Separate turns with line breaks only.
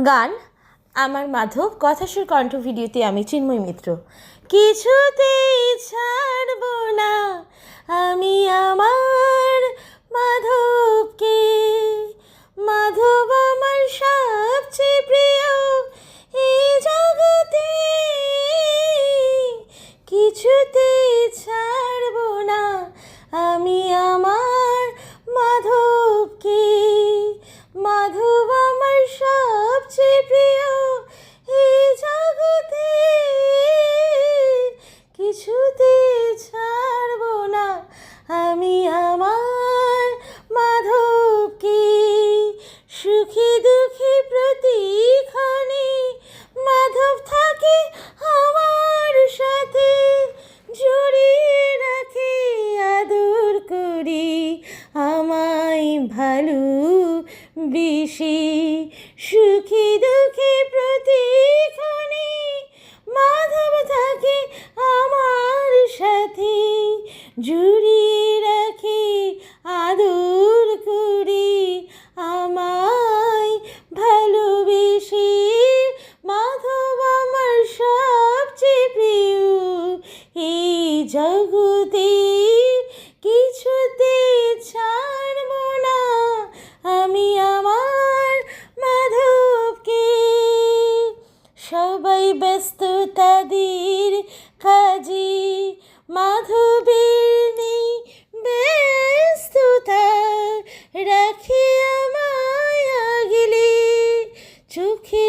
গান আমার মাধব, কথাসুর কণ্ঠ, ভিডিওতে আমি চিন্ময় মিত্র। কিছুতেই ছাড়ব না আমি আমার মাধবকে, মাধব আমার সবচেয়ে প্রিয় এই জগতে। কিছুতেই ছাড়ব না আমি আমার মাধবকে, মাধব আমার সবচেয়ে প্রিয় এই জগতে। কিছুতেই ছাড়ব না আমি আমার মাধবকে। সুখী দুঃখী প্রতিক্ষণে মাধব থাকে আমার সাথে, জড়িয়ে রাখে আদর করি আমায় ভালোবেসে। সুখী দুঃখী প্রতিক্ষণে মাধব থাকে আমার সাথে, জড়িয়ে রাখে আদর করি আমায় ভালোবেসে। মাধব আমার সবচেয়ে প্রিয় এই জগতে। কিছুতে ছাড়ব না আমি আমার মাধবকে। সবাই ব্যস্ত তাদের কাজে, মাধবের নেই ব্যস্ততা, রাখে আমায় আগলে চোখে